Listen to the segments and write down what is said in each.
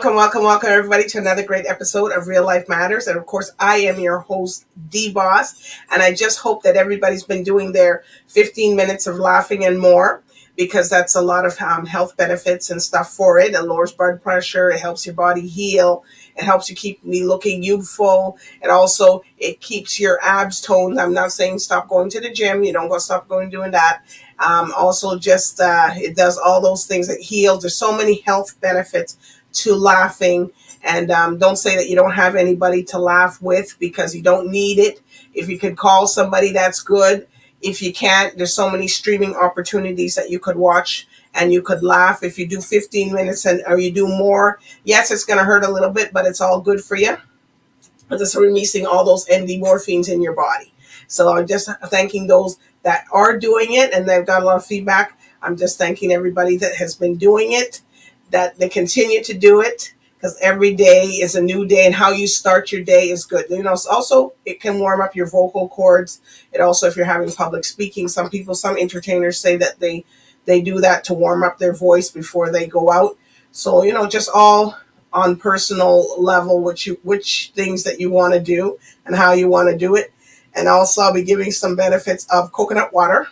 Welcome, everybody, to another great episode of Real Life Matters. And of course, I am your host, DBoss. And I just hope that everybody's been doing their 15 minutes of laughing and more, because that's a lot of health benefits and stuff for it. It lowers blood pressure. It helps your body heal. It helps you keep me looking youthful. And also, it keeps your abs toned. I'm not saying stop going to the gym. You don't go stop going doing that. It does all those things. That heals. There's so many health benefits to laughing, and don't say that you don't have anybody to laugh with, because you don't need it. If you could call somebody, that's good. If you can't, there's so many streaming opportunities that you could watch and you could laugh. If you do 15 minutes or you do more, yes, it's going to hurt a little bit, but it's all good for you. It's releasing all those endorphins in your body. So I'm just thanking those that are doing it, and they've got a lot of feedback. I'm just thanking everybody that has been doing it, that they continue to do it, because every day is a new day, and how you start your day is good. You know, also it can warm up your vocal cords. It also, if you're having public speaking, some entertainers say that they do that to warm up their voice before they go out. So, you know, just all on personal level, which things that you want to do and how you want to do it. And also I'll be giving some benefits of coconut water,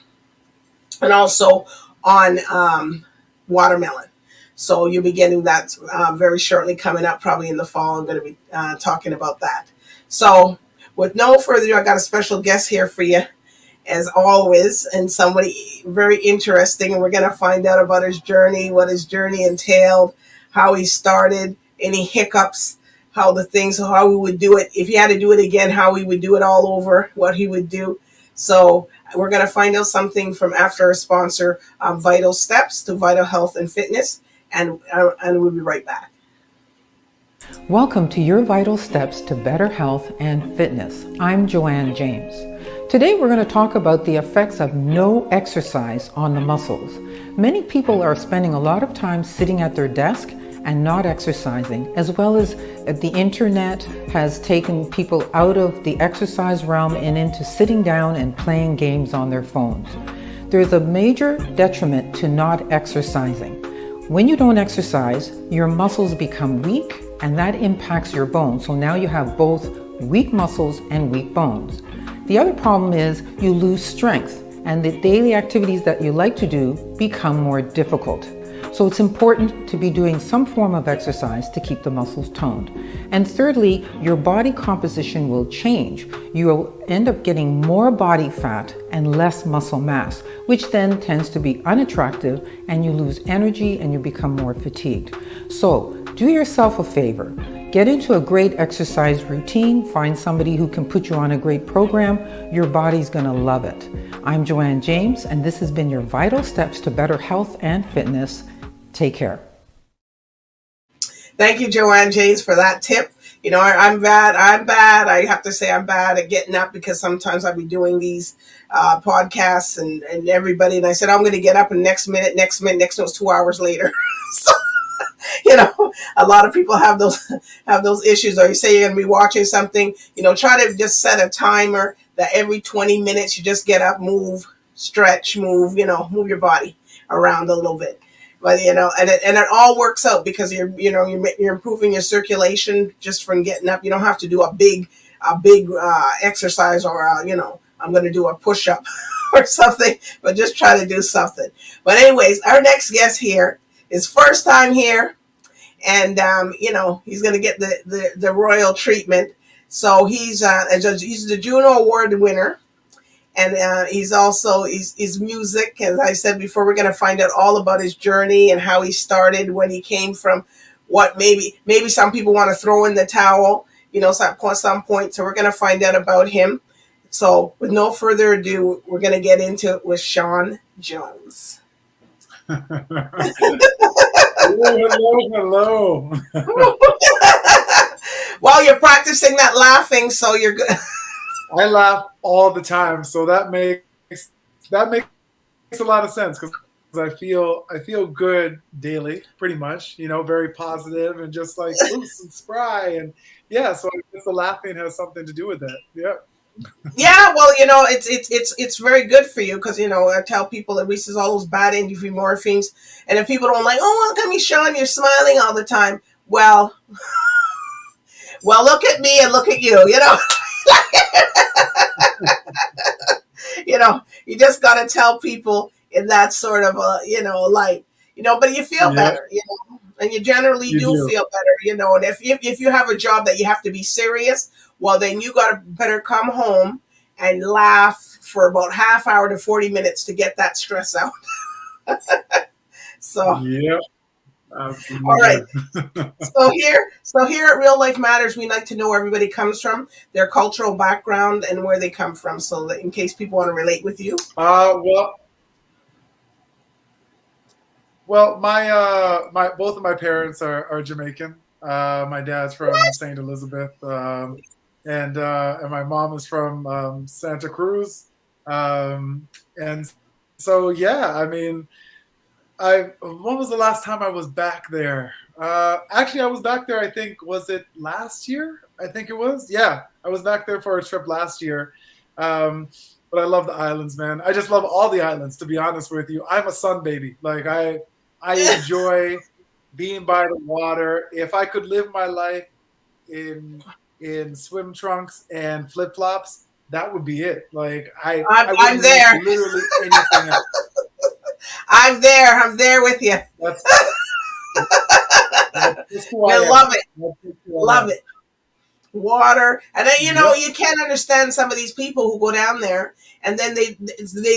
and also on watermelon. So you'll be getting that very shortly, coming up probably in the fall. I'm going to be talking about that. So with no further ado, I got a special guest here for you, as always, and somebody very interesting. And we're going to find out about his journey, what his journey entailed, how he started, any hiccups, how we would do it. If he had to do it again, how he would do it all over, what he would do. So we're going to find out something from after our sponsor, Vital Steps to Vital Health and Fitness. And we'll be right back. Welcome to your Vital Steps to Better Health and Fitness. I'm Joanne James. Today we're going to talk about the effects of no exercise on the muscles. Many people are spending a lot of time sitting at their desk and not exercising, as well as the internet has taken people out of the exercise realm and into sitting down and playing games on their phones. There's a major detriment to not exercising. When you don't exercise, your muscles become weak, and that impacts your bones. So now you have both weak muscles and weak bones. The other problem is you lose strength, and the daily activities that you like to do become more difficult. So it's important to be doing some form of exercise to keep the muscles toned. And thirdly, your body composition will change. You will end up getting more body fat and less muscle mass, which then tends to be unattractive, and you lose energy and you become more fatigued. So do yourself a favor. Get into a great exercise routine. Find somebody who can put you on a great program. Your body's going to love it. I'm Joanne James, and this has been your Vital Steps to Better Health and Fitness. Take care. Thank you, Joanne James, for that tip. You know, I'm bad. I have to say I'm bad at getting up, because sometimes I'll be doing these podcasts and everybody. And I said, I'm going to get up, and next minute was 2 hours later. So, you know, a lot of people have those issues. Or you say you're going to be watching something, you know, try to just set a timer that every 20 minutes you just get up, move, stretch, move your body around a little bit. But, you know, and it all works out, because you're improving your circulation just from getting up. You don't have to do a big exercise, or I'm going to do a push-up or something, but just try to do something. But anyways, our next guest here is first time here, and he's going to get the royal treatment. So he's the Juno Award winner. And he's also his music. As I said before, we're going to find out all about his journey and how he started, when he came from what maybe some people want to throw in the towel, at some point. So we're going to find out about him. So with no further ado, we're going to get into it with Sean Jones. Hello. Well, you're practicing that laughing, so you're good. I laugh all the time, so that makes a lot of sense, because I feel good daily, pretty much. Very positive and just like loose and spry, and yeah. So I guess the laughing has something to do with that. Yeah. Yeah, well, it's very good for you, because I tell people it releases all those bad endorphins, and if people don't like, oh, look at me, Sean, you're smiling all the time. Well, well, look at me and look at you. You just got to tell people in that sort of a, light, but you feel Yeah, better, and you generally you do do. feel better, and if you have a job that you have to be serious, well, then you got to better come home and laugh for about half hour to 40 minutes to get that stress out. So, Yeah, all right. absolutely. So here at Real Life Matters, we like to know where everybody comes from, their cultural background, and where they come from, so that in case people want to relate with you. Well, my both of my parents are Jamaican. My dad's from What? Saint Elizabeth, and my mom is from Santa Cruz. And so yeah, I mean, I when was the last time I was back there? Actually, I was back there. I think was it last year? I think it was. Yeah, I was back there for a trip last year. Um, but I love the islands, man. I just love all the islands. To be honest with you, I'm a sun baby. Like I enjoy being by the water. If I could live my life in swim trunks and flip flops, that would be it. Like I'm, I I'm wouldn't need there. literally anything else. I'm there. I'm there with you. That's That's just who I I am. love it. That's just who I Love am. it. Water, and then Yep. you can't understand some of these people who go down there and then they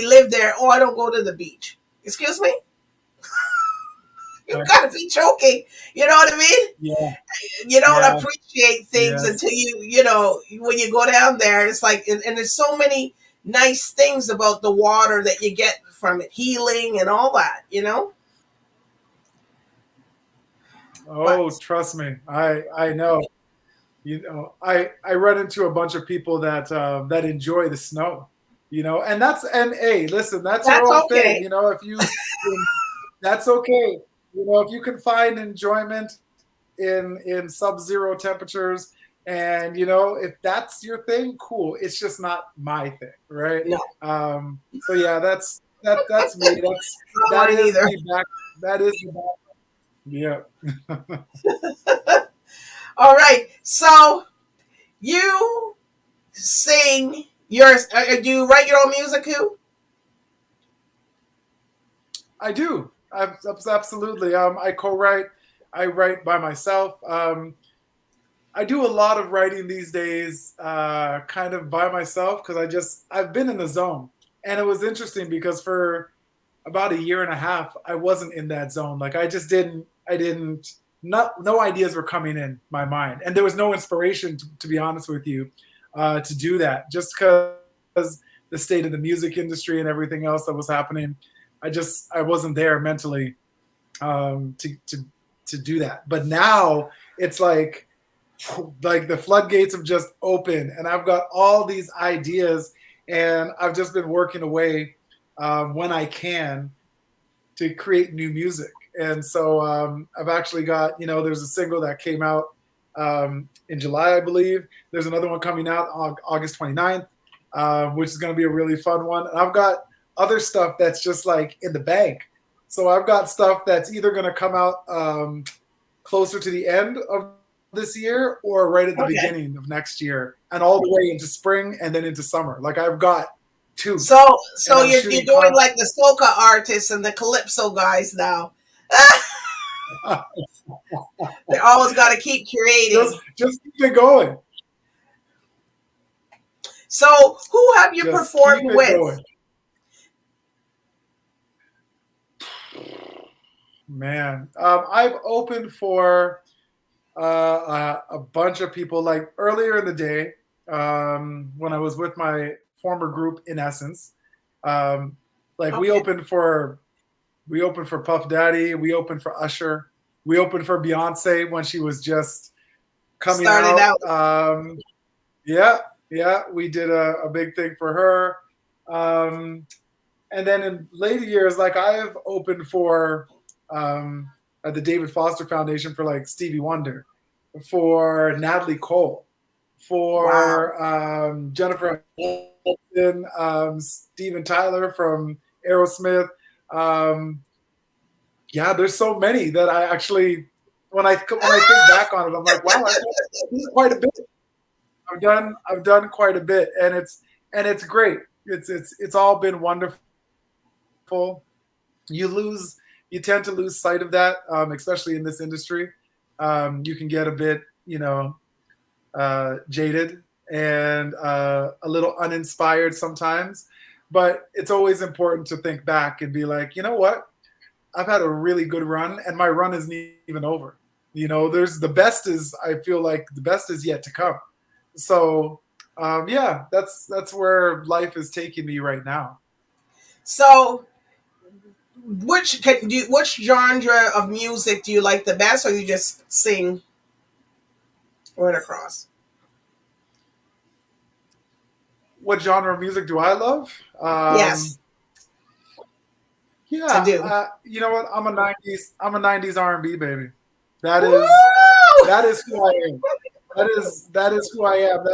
live there. Oh, I don't go to the beach. Excuse me. You Uh, gotta be joking. You know what I mean? yeah. You don't Yeah. appreciate things Yes. until when you go down there. It's like, and there's so many nice things about the water that you get from it, healing and all that. Oh, But trust me. I know. I run into a bunch of people that enjoy the snow. And hey, listen, that's your that's own thing. okay. If that's okay. If you can find enjoyment in sub-zero temperatures, and if that's your thing, cool. It's just not my thing, right? No, So yeah, that's me. not That mine is either. the back. That is the back. Yeah. All right, so you sing yours. Do you write your own music too? I do. Absolutely. I co-write. I write by myself. I do a lot of writing these days, kind of by myself, because I've been in the zone, and it was interesting because for about a year and a half, I wasn't in that zone. Like I didn't, not, no ideas were coming in my mind. And there was no inspiration, to be honest with you, to do that, just because the state of the music industry and everything else that was happening. I wasn't there mentally, to do that. But now it's like the floodgates have just opened, and I've got all these ideas, and I've just been working away, when I can, to create new music. And so, I've actually got, there's a single that came out, in July, I believe. There's another one coming out on August 29th, which is going to be a really fun one. And I've got other stuff that's just like in the bank. So I've got stuff that's either going to come out, closer to the end of this year or right at the Okay. beginning of next year, and all the way into spring and then into summer. Like I've got two, So and so I'm you're shooting doing content. like the soca artists and the calypso guys now. They always got to keep just creating. just keep it going. So who have you Just performed keep it with? going. Man, I've opened for a bunch of people. Like earlier in the day, when I was with my former group, in essence, um, like Okay, we opened for Puff Daddy, we opened for Usher, we opened for Beyonce when she was just coming started out. out. Yeah, yeah, we did a big thing for her. Um, and then in later years, like I have opened for, um, at the David Foster Foundation, for like Stevie Wonder, for Natalie Cole, Wow. for, Jennifer Hudson, Steven Tyler from Aerosmith. Um, yeah, there's so many that I actually when I think back on it, I'm like, wow, I've done quite a bit. I've done quite a bit, and it's great. It's all been wonderful. You tend to lose sight of that, especially in this industry. You can get a bit, jaded and a little uninspired sometimes. But it's always important to think back and be like, you know what? I've had a really good run, and my run isn't even over. I feel like the best is yet to come. So, yeah, that's where life is taking me right now. So, which genre of music do you like the best, or you just sing right across? What genre of music do I love? Yes, to Yeah, do. you know what? I'm a '90s R&B baby. That Woo! is that is who I am. That is who I am.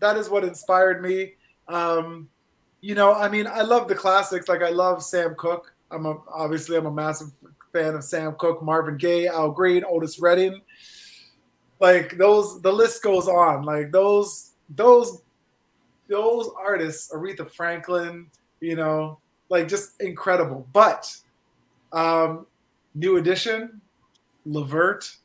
That is what inspired me. Um, I mean, I love the classics. Like I love Sam Cooke. I'm a massive fan of Sam Cooke, Marvin Gaye, Al Green, Otis Redding. Like those, the list goes on. Like those artists, Aretha Franklin, like just incredible. But New Edition, Levert,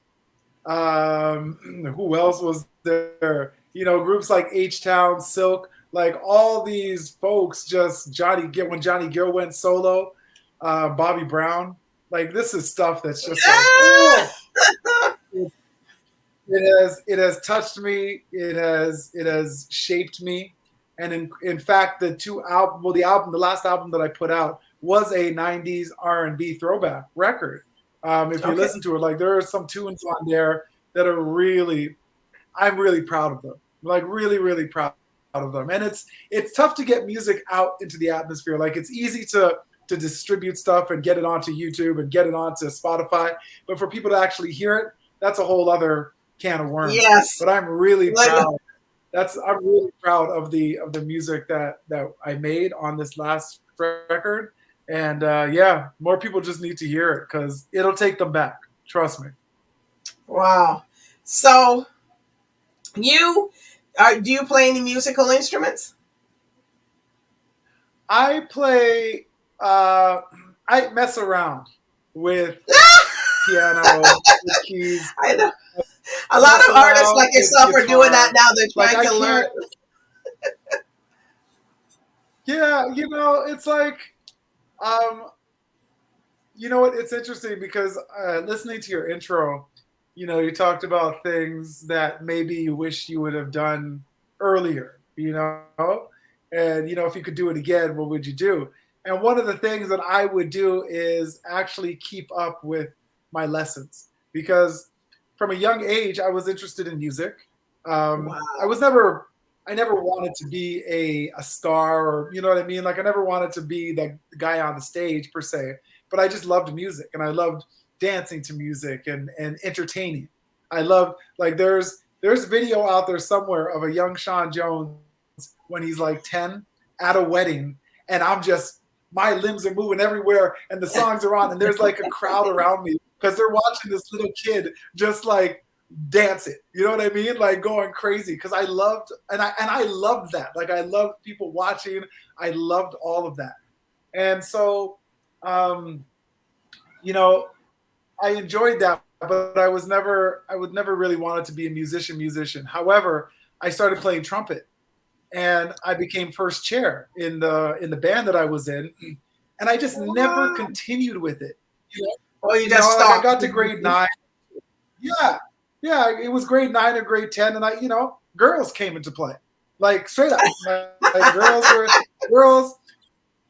who else was there? Groups like H Town, Silk, like all these folks. Just when Johnny Gill went solo, Bobby Brown. Like this is stuff that's just like, oh, it has touched me. It has shaped me. And in fact, the last album that I put out was a '90s R&B throwback record. If you Okay. listen to it, like there are some tunes on there that are I'm really proud of them. Like really, really proud of them. And it's tough to get music out into the atmosphere. Like it's easy to distribute stuff and get it onto YouTube and get it onto Spotify, but for people to actually hear it, that's a whole other can of worms. Yes. But I'm really proud. I'm really proud of the music that I made on this last record. And yeah, more people just need to hear it because it'll take them back. Trust me. Wow. So, do you play any musical instruments? I play. I mess around with piano, with keys. I know. A lot of artists like yourself are doing that now. They're trying to learn. Yeah, it's like, you know what? It's interesting because listening to your intro, you talked about things that maybe you wish you would have done earlier, and if you could do it again, what would you do? And one of the things that I would do is actually keep up with my lessons because from a young age, I was interested in music. Wow. I never wanted to be a star or, you know what I mean? Like I never wanted to be the guy on the stage per se, but I just loved music and I loved dancing to music and entertaining. I loved, like there's video out there somewhere of a young Sean Jones when he's like 10 at a wedding and my limbs are moving everywhere and the songs are on and there's like a crowd around me because they're watching this little kid just like dance it. You know what I mean? Like going crazy because I loved I loved that. Like I loved people watching. I loved all of that. And so I enjoyed that, but I would never really wanted to be a musician. However, I started playing trumpet and I became first chair in the band that I was in. And I just never continued with it. Oh, you just stopped. I got to grade 9. Yeah. Yeah, it was grade 9 or grade 10, and girls came into play, like straight up, like girls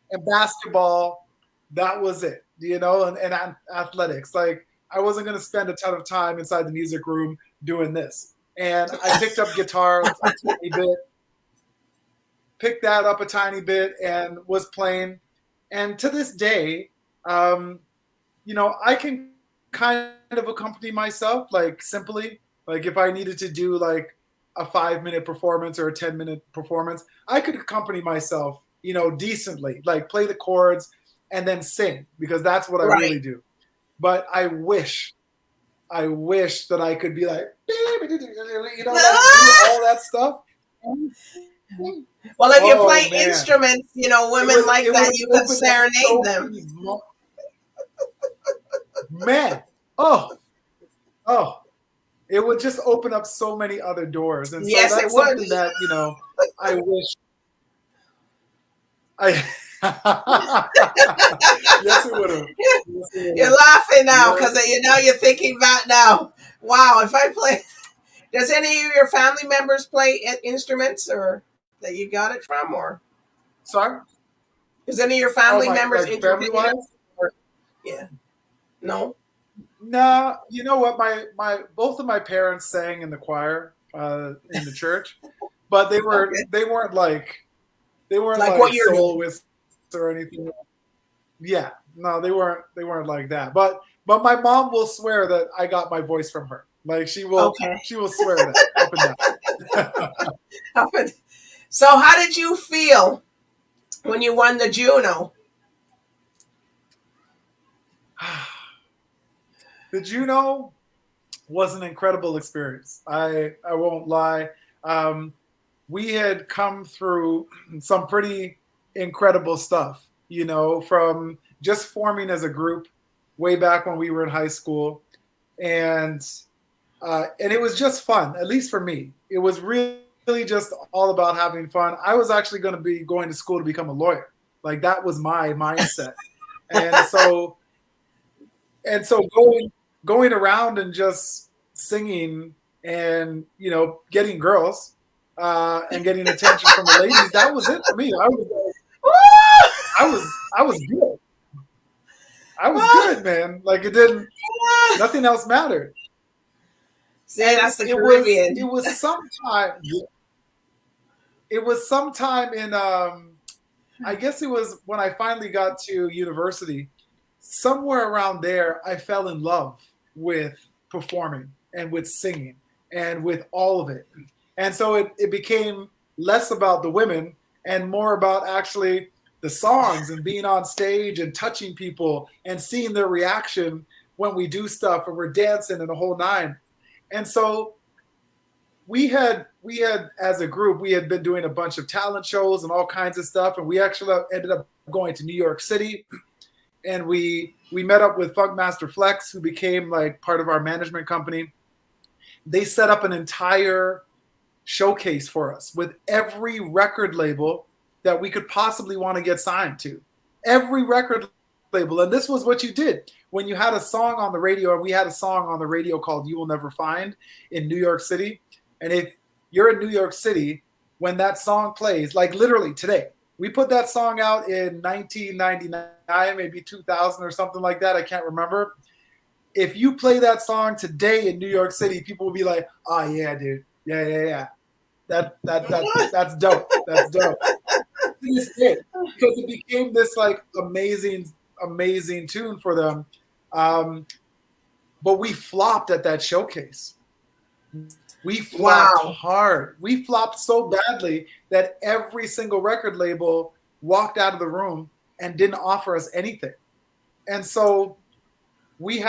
and basketball. That was it, and athletics. Like I wasn't going to spend a ton of time inside the music room doing this, and I picked up guitar a tiny bit, picked that up a tiny bit, and was playing. And to this day, I can kind of accompany myself, like simply, like if I needed to do like a 5-minute performance or a 10-minute performance, I could accompany myself, decently, like play the chords and then sing because that's what I really do. But I wish I wish that I could be like, you know, like do all that stuff. Well, if you Oh play man, instruments, women like it that, would you could open up serenade so them. many man. Oh, it would just open up so many other doors, and so Yes, it that's would. something that I wish I. Yes, it would have. Yes, You're it laughing now would because you're thinking back now. Wow, if I play, does any of your family members play instruments or that you got it from, or Sorry. is any of your Oh family my, members like family interested? wise. Yeah, no. No, you know what? My both of my parents sang in the choir in the church, but Okay, they weren't like what like you're doing. soloists or anything. Yeah, no, they weren't like that. But my mom will swear that I got my voice from her. Like Okay. she will swear that up and down. So, how did you feel when you won the Juno? The Juno was an incredible experience. I won't lie. We had come through some pretty incredible stuff, from just forming as a group way back when we were in high school, and it was just fun. At least for me, it was really just all about having fun. I was actually going to be going to school to become a lawyer. Like that was my mindset, and so going around and just singing and getting girls and getting attention from the ladies, that was it for me. I was good. I was good, man. Like it didn't. Nothing else mattered. See, And that's the Caribbean. it was sometime. It was sometime in I guess it was when I finally got to university. Somewhere around there, I fell in love with performing and with singing and with all of it. And so it became less about the women and more about actually the songs and being on stage and touching people and seeing their reaction when we do stuff and we're dancing and the whole nine. And so we had as a group, we had been doing a bunch of talent shows and all kinds of stuff. And we actually ended up going to New York City, and we met up with Funkmaster Flex, who became like part of our management company. They set up an entire showcase for us with every record label that we could possibly want to get signed to. Every record label. And this was what you did when you had a song on the radio, and we had a song on the radio called You Will Never Find in New York City. And if you're in New York City, when that song plays, like literally today, we put that song out in 1999, maybe 2000 or something like that. I can't remember. If you play that song today in New York City, people will be like, "Oh yeah, dude, yeah. That's dope. That's dope." This did, because it became this like amazing tune for them. But we flopped at that showcase. We flopped hard. We flopped so badly that every single record label walked out of the room and didn't offer us anything. And so we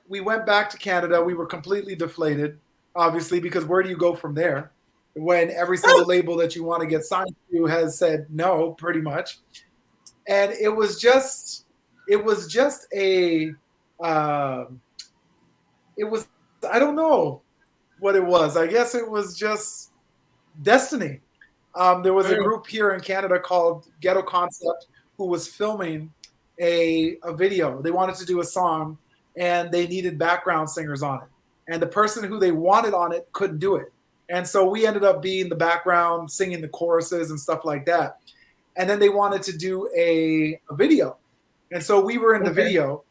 went back to Canada. We were completely deflated, obviously, because where do you go from there when every single label that you want to get signed to has said no, pretty much? And it was just a it was, I don't know what it was. I guess it was just destiny. There was a group here in Canada called Ghetto Concept who was filming a video. They wanted to do a song, and they needed background singers on it. And the person who they wanted on it couldn't do it. And so we ended up being the background, singing the choruses and stuff like that. And then they wanted to do a video. And so we were in the video.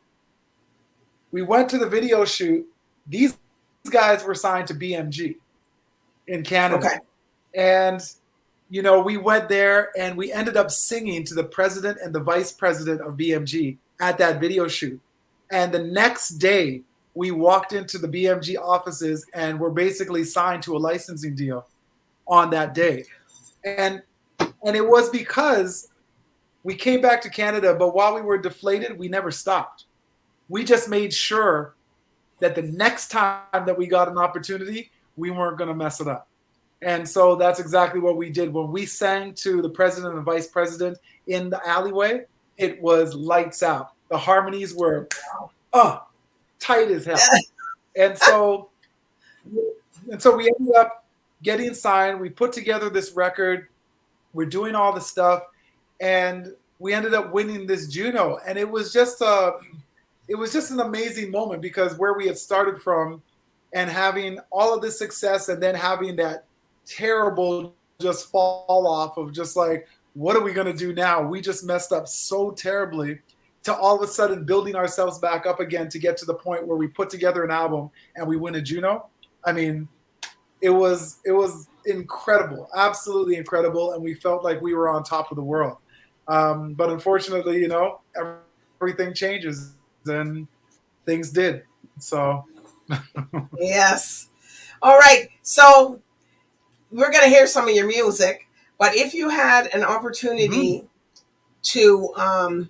We went to the video shoot. These guys were signed to BMG in Canada. Okay. And, we went there and we ended up singing to the president and the vice president of BMG at that video shoot. And the next day, we walked into the BMG offices and were basically signed to a licensing deal on that day. And it was because we came back to Canada, but while we were deflated, we never stopped. We just made sure that the next time that we got an opportunity, we weren't going to mess it up. And so that's exactly what we did. When we sang to the president and vice president in the alleyway, it was lights out. The harmonies were tight as hell. And so we ended up getting signed. We put together this record. We're doing all the stuff, and we ended up winning this Juno. And it was just an amazing moment, because where we had started from and having all of this success, and then having that terrible just fall off of just like, what are we going to do now? We just messed up so terribly, to all of a sudden building ourselves back up again to get to the point where we put together an album and we win a Juno. I mean, it was incredible, absolutely incredible. And we felt like we were on top of the world. But unfortunately, everything changes, and things did. So. Yes. All right. So we're going to hear some of your music, but if you had an opportunity to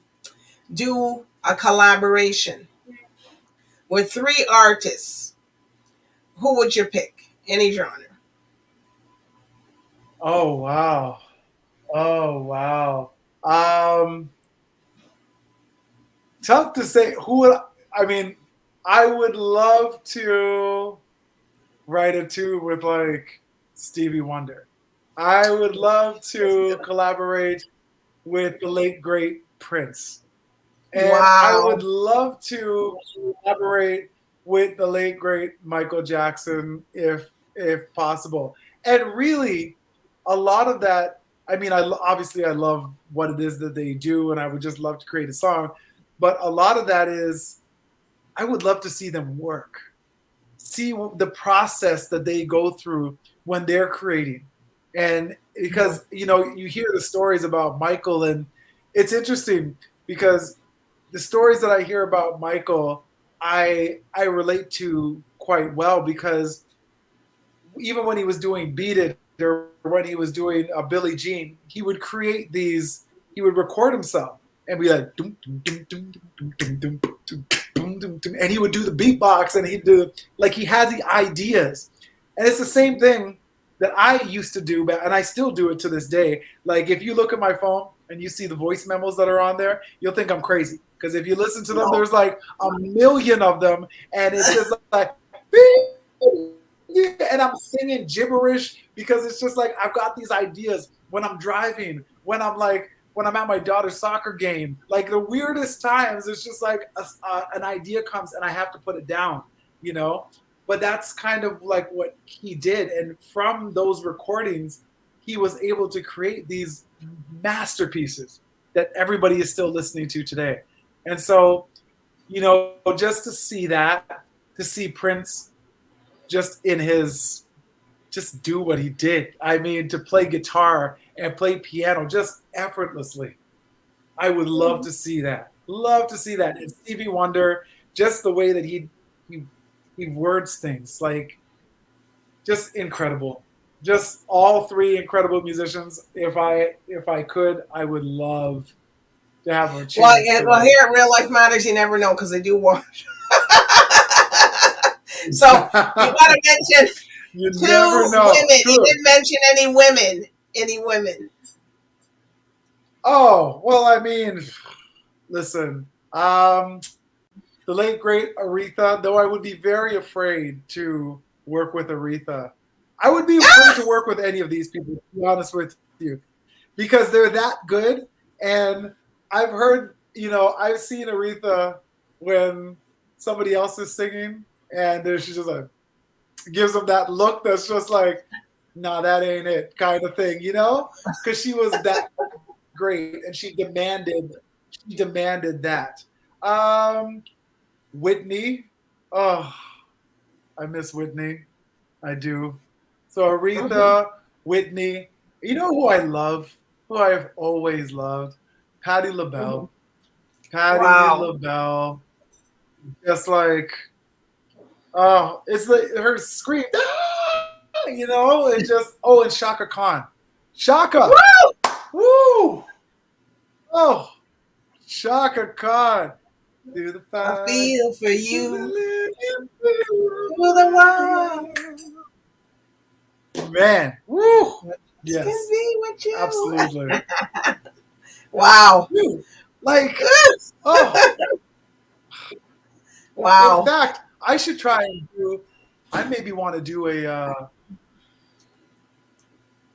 do a collaboration with 3 artists, who would you pick? Any genre? Oh, wow. Tough to say I would love to write a tune with like Stevie Wonder. I would love to collaborate with the late great Prince. And I would love to collaborate with the late great Michael Jackson if possible. And really, a lot of that, I love what it is that they do, and I would just love to create a song. But a lot of that is, I would love to see them work, see the process that they go through when they're creating. And because, you hear the stories about Michael, and it's interesting because the stories that I hear about Michael, I relate to quite well, because even when he was doing Beat It, or when he was doing Billie Jean, he would create these, he would record himself and be like, dum, dum, dum, dum, dum, dum, dum, dum, dum, dum, dum, and he would do the beatbox, and he'd do, like, he had the ideas. And it's the same thing that I used to do, and I still do it to this day. Like, if you look at my phone and you see the voice memos that are on there, you'll think I'm crazy. Because if you listen to them, there's like a million of them, and it's just like, and I'm singing gibberish, because it's just like, I've got these ideas when I'm driving, when I'm at my daughter's soccer game, like the weirdest times. It's just like an idea comes and I have to put it down, but that's kind of like what he did. And from those recordings, he was able to create these masterpieces that everybody is still listening to today. And so, just to see that, to see Prince just just do what he did. I mean, to play guitar and play piano just effortlessly. I would love to see that. Love to see that. And Stevie Wonder, just the way that he words things, like, just incredible. Just all 3 incredible musicians. If I could, I would love to have a chance. Well, here at Real Life Matters, you never know, because they do watch. So you gotta mention you 2 never know. women. True. You didn't mention any women. Any women? Oh, well, I mean, listen. The late great Aretha, though I would be very afraid to work with Aretha. I would be afraid to work with any of these people, to be honest with you, because they're that good. And I've heard, I've seen Aretha when somebody else is singing, and she's just like, gives them that look that's just like, nah, that ain't it kind of thing, because she was that great, and she demanded that. Whitney, oh, I miss Whitney. I do. So Aretha, Whitney, who I love, who I've always loved? Patti LaBelle. LaBelle. Just like, oh, it's like her scream, and just, and Shaka Khan. Shaka! Woo! Woo! Oh, Shaka Khan. through the I fire, feel for to you the through the wall. living. Man, woo! This can Yes, be with you. absolutely. Wow. Dude, like, oh, in Wow. fact, I should try and do. I maybe want to do a.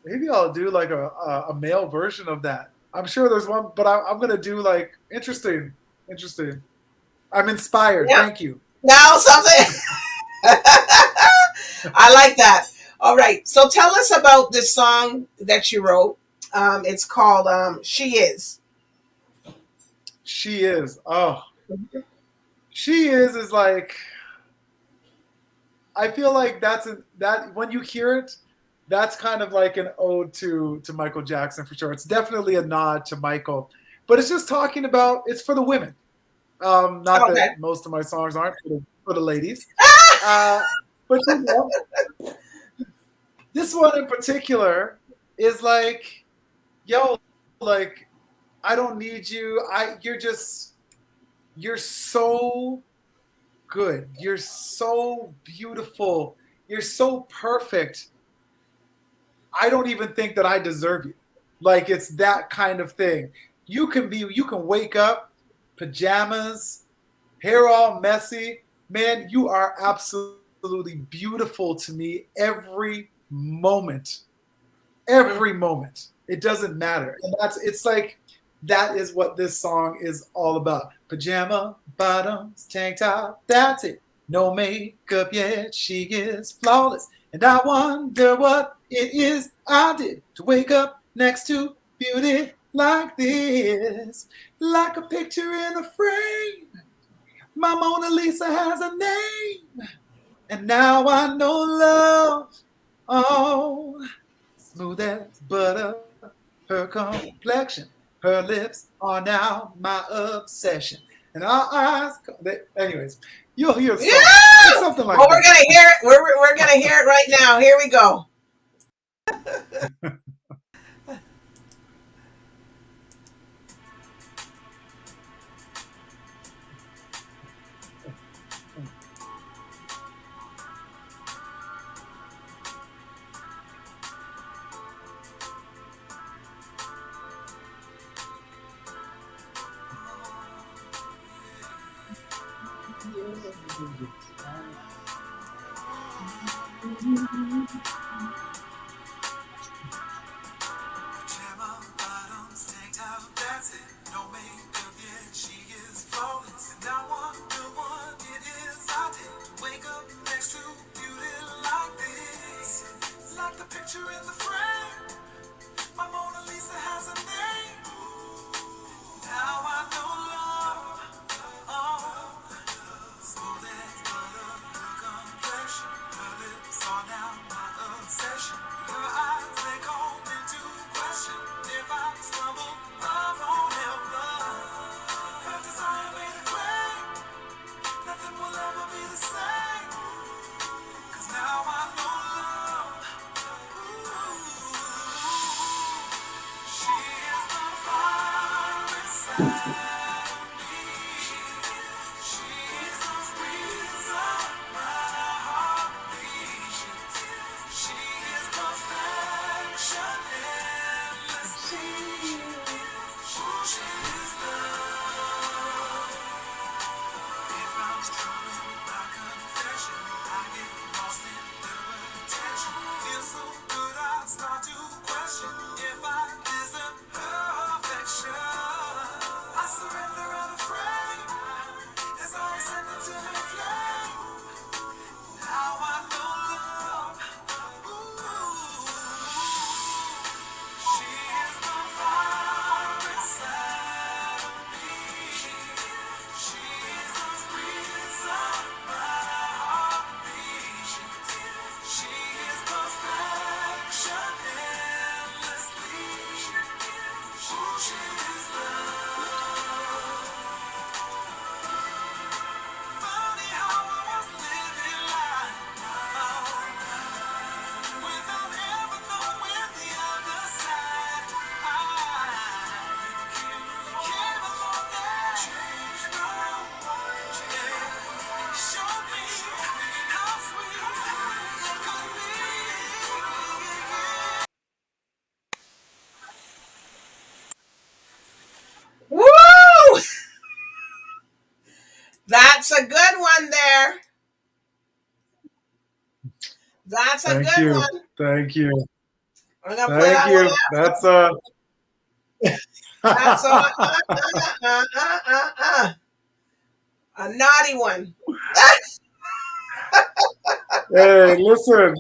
Maybe I'll do like a male version of that. I'm sure there's one, but I'm gonna do like interesting, interesting. I'm inspired. Yep. Thank you. Now something. I like that. All right. So tell us about this song that you wrote. It's called She Is. She is. Oh, she is like. I feel like that when you hear it, that's kind of like an ode to Michael Jackson for sure. It's definitely a nod to Michael, but it's just talking about it's for the women. Not Okay. that most of my songs aren't for the ladies, but you know, this one in particular is like, yo, like I don't need you. You're so good. You're so beautiful. You're so perfect. I don't even think that I deserve you. Like it's that kind of thing. You can wake up, pajamas, hair all messy. Man, you are absolutely beautiful to me every moment. Every moment. It doesn't matter. And it's like that is what this song is all about. Pajama bottoms, tank top, that's it. No makeup yet, she is flawless. And I wonder what it is I did to wake up next to beauty like this. Like a picture in a frame. My Mona Lisa has a name. And now I know love. Oh, smooth as butter, her complexion, her lips are now my obsession. And our eyes, anyways, you'll hear a Yeah. song. It's something like Well, we're that. gonna hear it. We're gonna hear it right now. Here we go. Pajama bottoms, tank top, that's it. No makeup yet, she is flawless. And I wonder what it is I did to wake up next to beauty like this. Like the picture in the frame, my Mona Lisa has a name. Now I know love, oh, smooth as butter, her complexion, her lips are now my obsession. Her eyes, they call me to question if I stumble, love won't help love. Her desire made a claim, nothing will ever be the same. 'Cause now I know love, ooh, she is the fire inside of me. She is the reason my heart beats. She is perfection endlessly. Ooh, she is love. If I'm true, my confession, I get lost in her attention. Feel so good, I start to question if I deserve her affection. I surrender unafraid as I send it to her flame. Now I know love. Ooh, she is the fire inside of me. She is the reason my heart beats. She is perfection endlessly. Ooh, she is love. Funny how I was living life without ever knowing the other side. I came along and changed my That's a good one there. That's a Thank good you. one. Thank you. I'm gonna play Thank that one you. after. That's That's a naughty one. Hey, listen.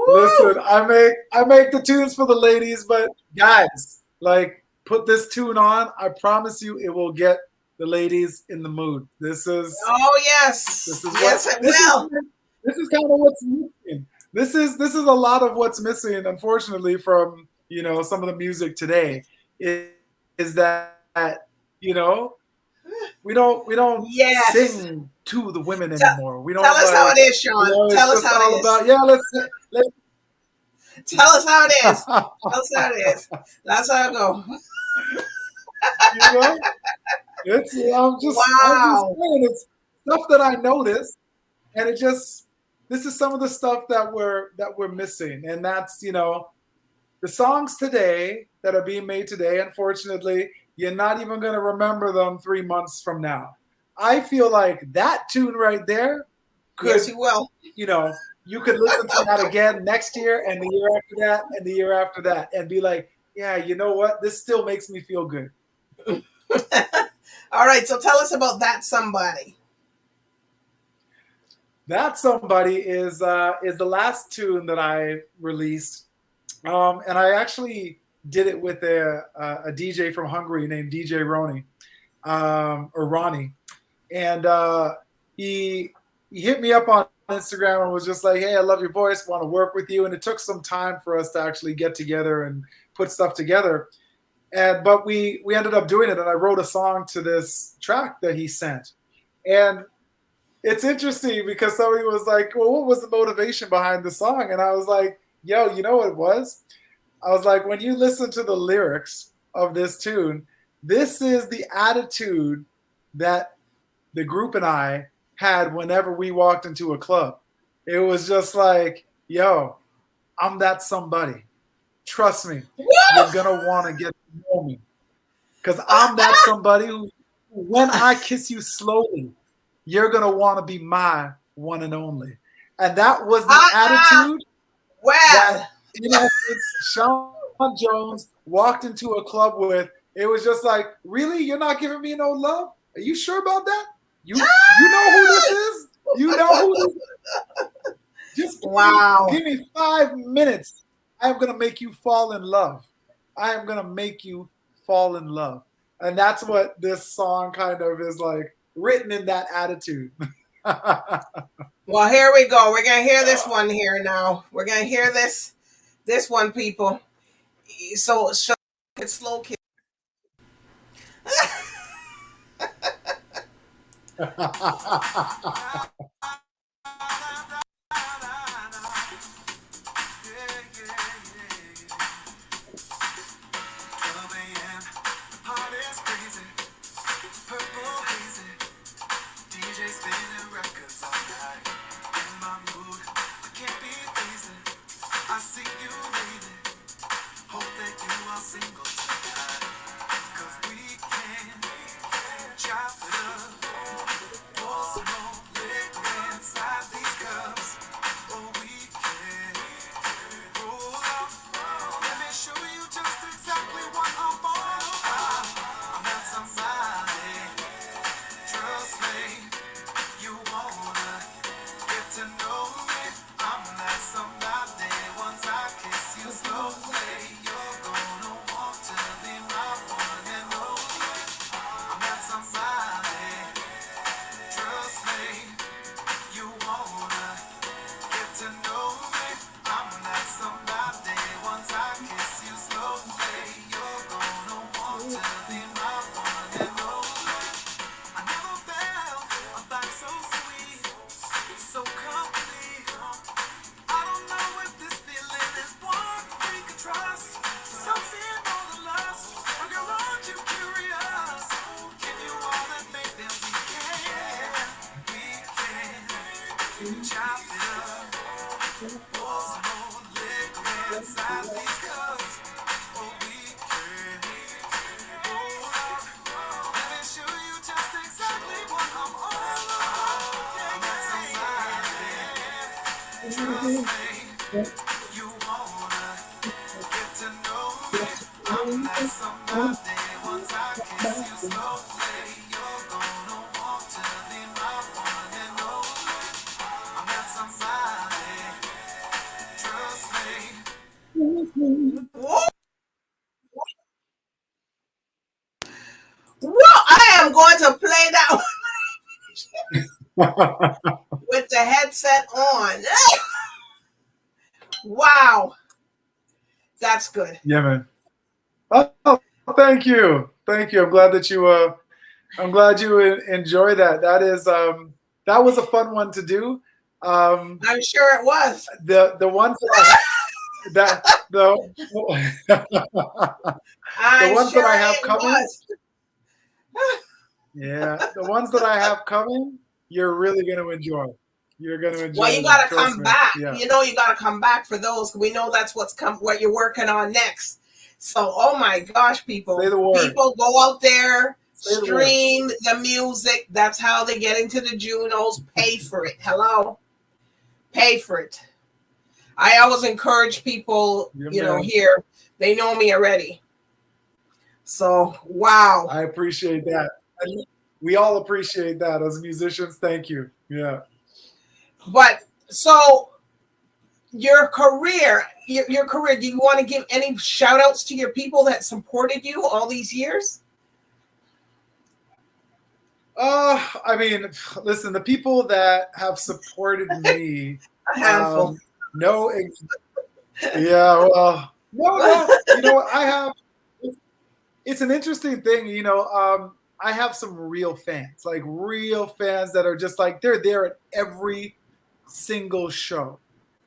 Listen, Woo! I make the tunes for the ladies, but guys, like put this tune on. I promise you it will get the ladies in the mood. Oh This yes, is what yes it will. this is kind of what's missing. This is a lot of what's missing, unfortunately, from some of the music today. Is, is that you know we don't Yes. sing to the women Tell, anymore. We tell don't us how like it is, Sean. it's Tell us just how it all is. about yeah. Let's Tell us how it is. Tell us how it is. That's how it go. you know it's I'm just Wow. saying it's stuff that I noticed, and it just this is some of the stuff that we're missing, and that's the songs today that are being made today. Unfortunately, you're not even going to remember them 3 months from now. I feel like that tune right there Yes, could you will. you know you could listen to that again next year and the year after that and the year after that and be like, yeah, you know what, this still makes me feel good. All right. So tell us about that somebody. That somebody is the last tune that I released, and I actually did it with a DJ from Hungary named DJ Roni, or Ronnie, and he he hit me up on Instagram and was just like, "Hey, I love your voice, want to work with you." And it took some time for us to actually get together and put stuff together, and but we ended up doing it, and I wrote a song to this track that he sent, and it's interesting because somebody was like, "Well, what was the motivation behind the song?" And I was like, "Yo, you know what it was?" I was like, "When you listen to the lyrics of this tune, this is the attitude that the group and I had whenever we walked into a club. It was just like, yo, I'm that somebody. Trust me, Woo! you're gonna want to get to know me because I'm that somebody who, when I kiss you slowly, you're gonna want to be my one and only." And that was the Uh-uh. attitude that, Well, in essence, Sean Jones walked into a club with. It was just like, really, you're not giving me no love? Are you sure about that? You know who this is? You know who this is? Just wow. give me 5 minutes. I am gonna make you fall in love. I am gonna make you fall in love. And that's what this song kind of is like, written in that attitude. Well, here we go. We're gonna hear this one here now. We're gonna hear this one, people. So it's slow kids. Whoa. Whoa, I am going to play that with the headset on. Wow, that's good. Yeah, man. Oh, thank you. Thank you. I'm glad you enjoy that. That was a fun one to do. I'm sure it was. The ones that the I'm ones that sure I have it coming. was. Yeah, the ones that I have coming, you're really going to enjoy. You're going to Well, enjoy you them. got to Trust come me. back. Yeah. You know, you got to come back for those. We know that's what you're working on next. So, oh my gosh, people. Say the word. People go out there, Say the word. stream the music. That's how they get into the Junos. Pay for it. Hello? Pay for it. I always encourage people, Yeah, here. They know me already. So, wow. I appreciate that. And we all appreciate that as musicians. Thank you. Yeah. But so your career, your career, do you want to give any shout outs to your people that supported you all these years? I mean, listen, the people that have supported me, A handful. no, yeah, well, no, you know what, I have, it's an interesting thing, I have some real fans, like real fans that are just like, they're there at every single show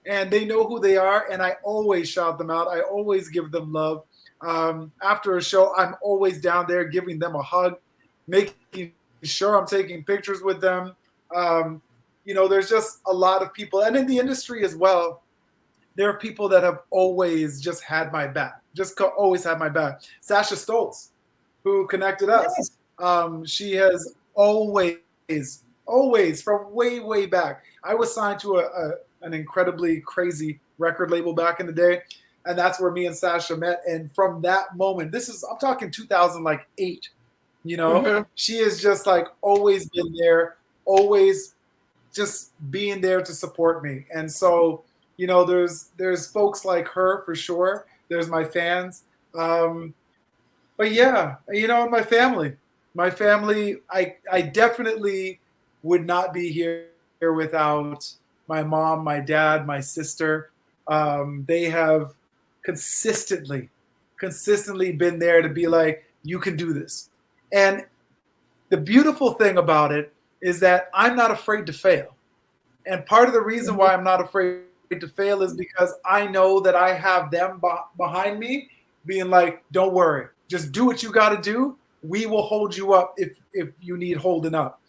and they know who they are. And I always shout them out. I always give them love. After a show, I'm always down there giving them a hug, making sure I'm taking pictures with them. There's just a lot of people, and in the industry as well, there are people that have always just had my back, always had my back. Sasha Stoltz, who connected us, she has always from way, way back. I was signed to an incredibly crazy record label back in the day, and that's where me and Sasha met. And from that moment, I'm talking 2008. She has just like always been there, always just being there to support me. And so, there's folks like her for sure. There's my fans. But yeah, my family, I definitely would not be here without my mom, my dad, my sister. They have consistently been there to be like, you can do this. And the beautiful thing about it is that I'm not afraid to fail. And part of the reason why I'm not afraid to fail is because I know that I have them behind me being like, don't worry, just do what you got to do. We will hold you up if you need holding up.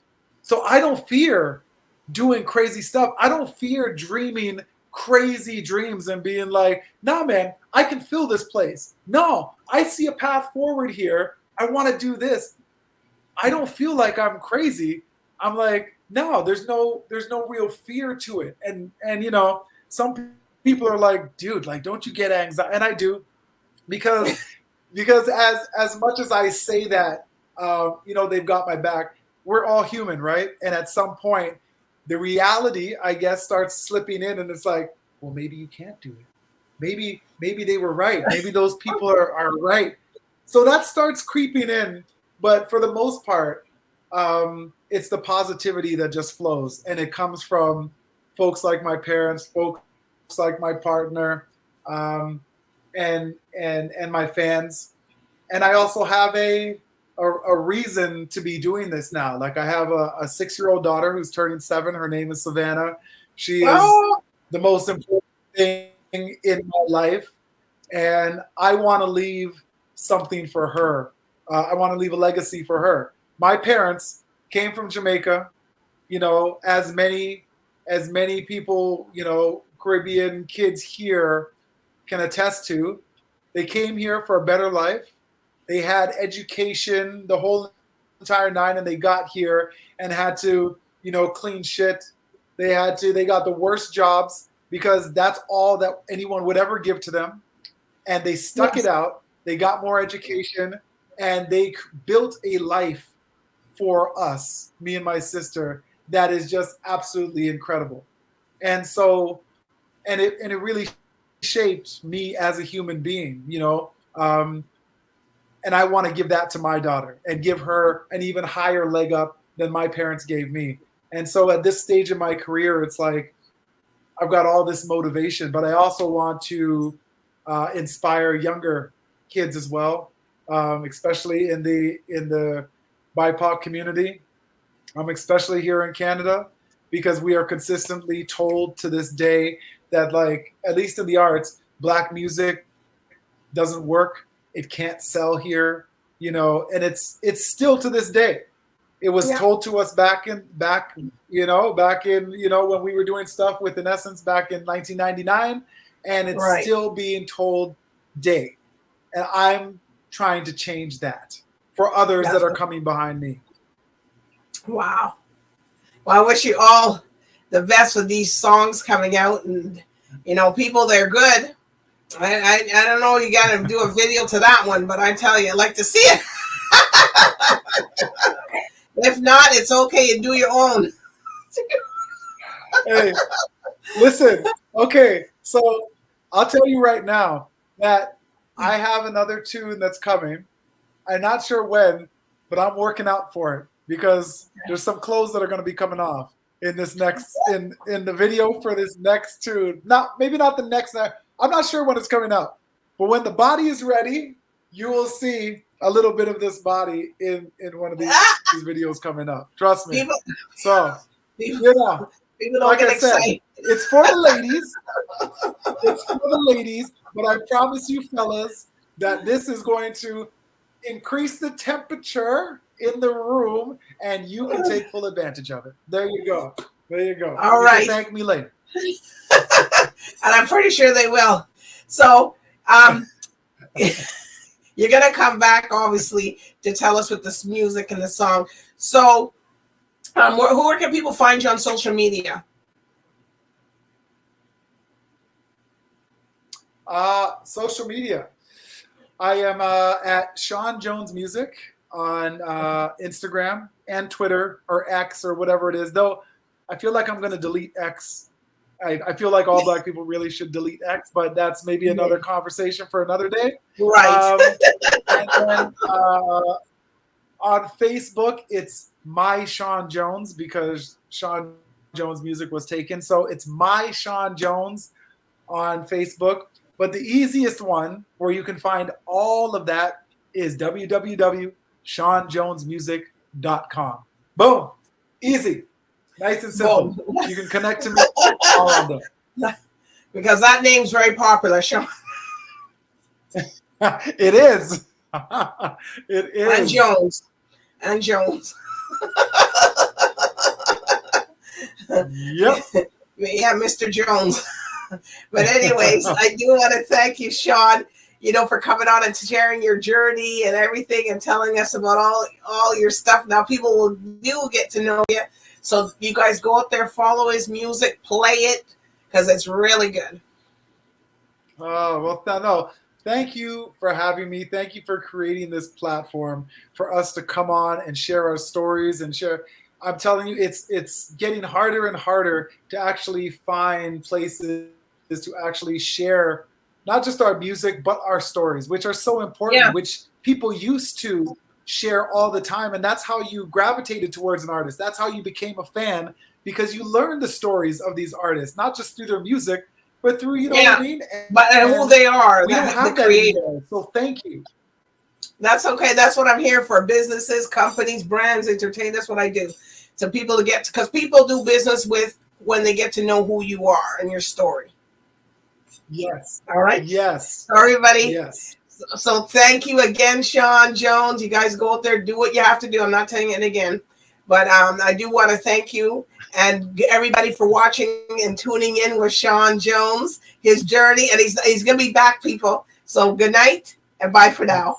So I don't fear doing crazy stuff. I don't fear dreaming crazy dreams and being like, nah, man, I can fill this place. No, I see a path forward here. I want to do this. I don't feel like I'm crazy. I'm like, no, there's no real fear to it. And some people are like, dude, like, don't you get anxiety? And I do, because as much as I say that, they've got my back. We're all human, right? And at some point, the reality, I guess, starts slipping in, and it's like, well, maybe you can't do it. Maybe they were right. Maybe those people are right. So that starts creeping in. But for the most part, it's the positivity that just flows, and it comes from folks like my parents, folks like my partner, and my fans. And I also have a reason to be doing this now. Like, I have a 6-year-old daughter who's turning 7. Her name is Savannah. She is the most important thing in my life, and I want to leave something for her. I want to leave a legacy for her. My parents came from Jamaica, as many people, Caribbean kids here can attest to. They came here for a better life. They had education, the whole entire nine, and they got here and had to, clean shit. They got the worst jobs because that's all that anyone would ever give to them. And they stuck it out. They got more education, and they built a life for us, me and my sister, that is just absolutely incredible. And so, and it really shaped me as a human being, you know. And I want to give that to my daughter and give her an even higher leg up than my parents gave me. And so at this stage in my career, it's like I've got all this motivation, but I also want to inspire younger kids as well, especially in the BIPOC community, especially here in Canada, because we are consistently told to this day that, like, at least in the arts, Black music doesn't work. It can't sell here, you know, and it's still to this day. It was told to us back in when we were doing stuff with In Essence back in 1999, and it's still being told today. And I'm trying to change that for others that are coming behind me. Wow. Well, I wish you all the best with these songs coming out, and you know, people, they're good. I don't know, you got to do a video to that one, but I tell you, I'd like to see it. If not, it's okay, you do your own. Hey, listen, okay, so I'll tell you right now that I have another tune that's coming. I'm not sure when, but I'm working out for it because there's some clothes that are going to be coming off in this next in the video for this next tune. Maybe not the next. I'm not sure when it's coming out, but when the body is ready, you will see a little bit of this body in one of these videos coming up. Trust me. People don't get excited. It's for the ladies. It's for the ladies, but I promise you, fellas, that this is going to increase the temperature in the room, and you can take full advantage of it. There you go. There you go. All right. Thank me later. And I'm pretty sure they will. So you're going to come back, obviously, to tell us with this music and the song. So where can people find you on social media? Social media. I am at Sean Jones Music on Instagram and Twitter, or X, or whatever it is. Though I feel like I'm going to delete X. I feel like all Black people really should delete X, but that's maybe another conversation for another day. Right. And then on Facebook, it's My Sean Jones, because Sean Jones Music was taken. So it's My Sean Jones on Facebook. But the easiest one where you can find all of that is www.seanjonesmusic.com. Boom. Easy. Nice and simple. Boom. You can connect to me all on there. Because that name's very popular, Sean. It is. It is. And Jones. Yep. Yeah, Mr. Jones. But anyways, I do want to thank you, Sean, for coming on and sharing your journey and everything and telling us about all your stuff. Now people will get to know you. So you guys go out there, follow his music, play it, because it's really good. Oh, well, no. Thank you for having me. Thank you for creating this platform for us to come on and share our stories and share. I'm telling you, it's getting harder and harder to actually find places to actually share not just our music, but our stories, which are so important, which people used to share all the time. And that's how you gravitated towards an artist. That's how you became a fan, because you learned the stories of these artists, not just through their music, but through, you know what I mean? And who they are. We don't have that anymore, so thank you. That's okay. That's what I'm here for. Businesses, companies, brands, entertain. That's what I do. So people to get, because people do business with when they get to know who you are and your story. Yes. All right. Yes. All right, everybody. Yes. So thank you again, Sean Jones. You guys go out there, do what you have to do. I'm not telling it again, but I do want to thank you and everybody for watching and tuning in with Sean Jones, his journey, and he's going to be back, people. So good night and bye for now.